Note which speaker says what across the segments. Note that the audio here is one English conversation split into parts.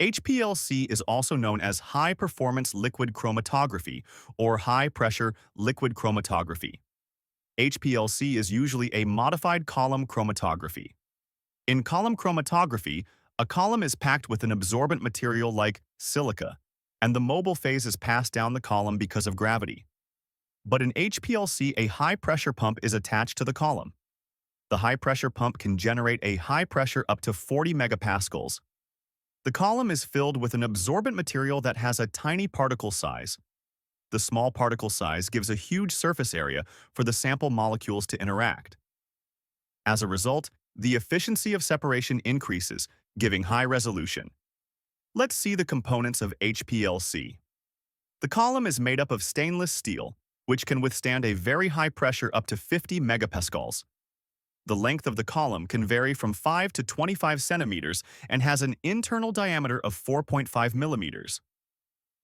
Speaker 1: HPLC is also known as high-performance liquid chromatography or high-pressure liquid chromatography. HPLC is usually a modified column chromatography. In column chromatography, a column is packed with an absorbent material like silica, and the mobile phase is passed down the column because of gravity. But in HPLC, a high-pressure pump is attached to the column. The high-pressure pump can generate a high pressure up to 40 megapascals. The column is filled with an absorbent material that has a tiny particle size. The small particle size gives a huge surface area for the sample molecules to interact. As a result, the efficiency of separation increases, giving high resolution. Let's see the components of HPLC. The column is made up of stainless steel, which can withstand a very high pressure up to 50 megapascals. The length of the column can vary from 5 to 25 centimeters and has an internal diameter of 4.5 millimeters.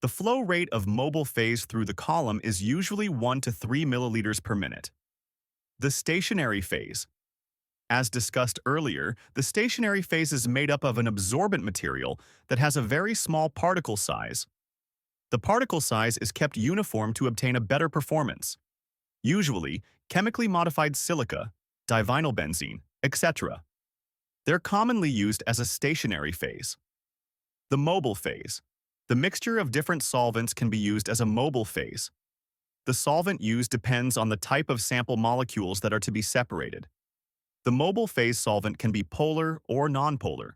Speaker 1: The flow rate of mobile phase through the column is usually 1 to 3 milliliters per minute. The stationary phase. As discussed earlier, the stationary phase is made up of an absorbent material that has a very small particle size. The particle size is kept uniform to obtain a better performance. Usually, chemically modified silica, divinylbenzene, etc. They're commonly used as a stationary phase. The mobile phase. The mixture of different solvents can be used as a mobile phase. The solvent used depends on the type of sample molecules that are to be separated. The mobile phase solvent can be polar or nonpolar.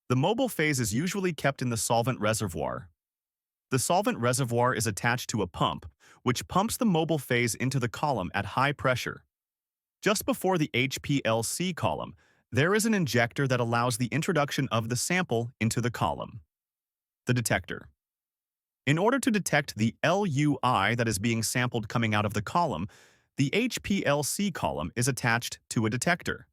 Speaker 1: The mobile phase is usually kept in the solvent reservoir. The solvent reservoir is attached to a pump, which pumps the mobile phase into the column at high pressure. Just before the HPLC column, there is an injector that allows the introduction of the sample into the column. The detector. In order to detect the LUI that is being sampled coming out of the column, the HPLC column is attached to a detector.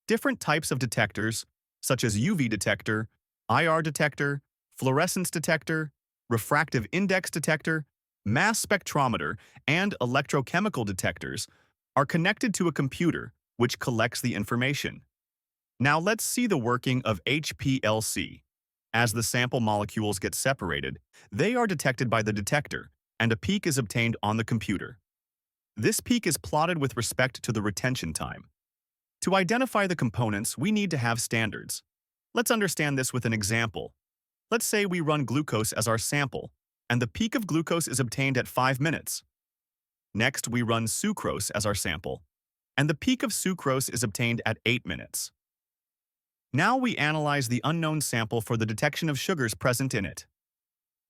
Speaker 1: Different types of detectors, such as UV detector, IR detector, fluorescence detector, refractive index detector, mass spectrometer, and electrochemical detectors, are connected to a computer which collects the information. Now let's see the working of HPLC. As the sample molecules get separated, they are detected by the detector, and a peak is obtained on the computer. This peak is plotted with respect to the retention time. To identify the components, we need to have standards. Let's understand this with an example. Let's say we run glucose as our sample, and the peak of glucose is obtained at 5 minutes. Next, we run sucrose as our sample, and the peak of sucrose is obtained at 8 minutes. Now we analyze the unknown sample for the detection of sugars present in it.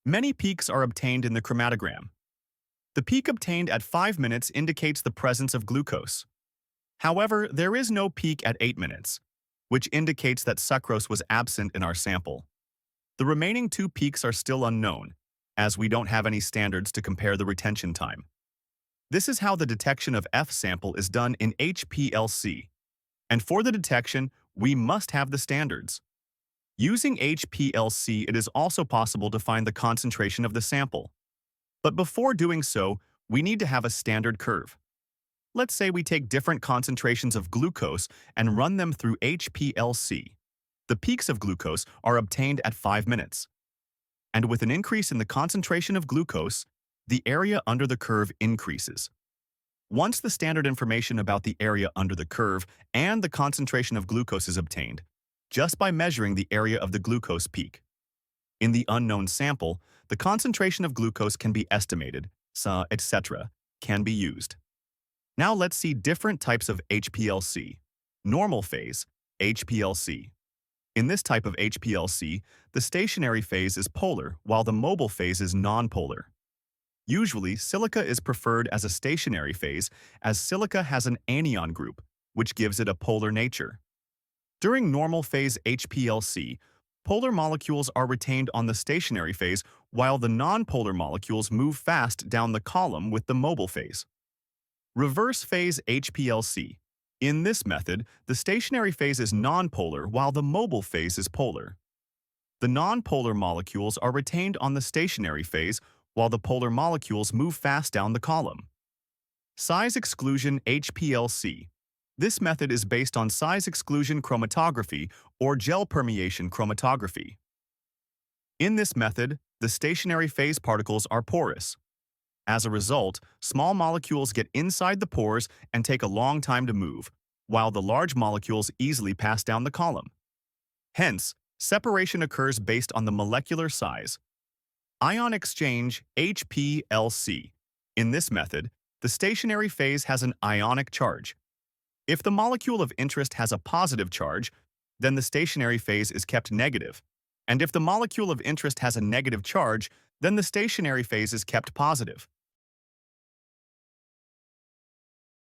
Speaker 1: Many peaks are obtained in the chromatogram. The peak obtained at 5 minutes indicates the presence of glucose. However, there is no peak at 8 minutes, which indicates that sucrose was absent in our sample. The remaining 2 peaks are still unknown, as we don't have any standards to compare the retention time. This is how the detection of F sample is done in HPLC. And for the detection, we must have the standards. Using HPLC, it is also possible to find the concentration of the sample. But before doing so, we need to have a standard curve. Let's say we take different concentrations of glucose and run them through HPLC. The peaks of glucose are obtained at 5 minutes. And with an increase in the concentration of glucose, the area under the curve increases. Once the standard information about the area under the curve and the concentration of glucose is obtained, just by measuring the area of the glucose peak. In the unknown sample, the concentration of glucose can be estimated, etc., can be used. Now let's see different types of HPLC. Normal phase, HPLC. In this type of HPLC, the stationary phase is polar while the mobile phase is nonpolar. Usually, silica is preferred as a stationary phase as silica has an anion group, which gives it a polar nature. During normal phase HPLC, polar molecules are retained on the stationary phase while the nonpolar molecules move fast down the column with the mobile phase. Reverse phase HPLC. In this method, the stationary phase is nonpolar while the mobile phase is polar. The nonpolar molecules are retained on the stationary phase while the polar molecules move fast down the column. Size exclusion HPLC. This method is based on size exclusion chromatography or gel permeation chromatography. In this method, the stationary phase particles are porous. As a result, small molecules get inside the pores and take a long time to move, while the large molecules easily pass down the column. Hence, separation occurs based on the molecular size. Ion exchange HPLC. In this method, the stationary phase has an ionic charge. If the molecule of interest has a positive charge, then the stationary phase is kept negative. And if the molecule of interest has a negative charge, then the stationary phase is kept positive.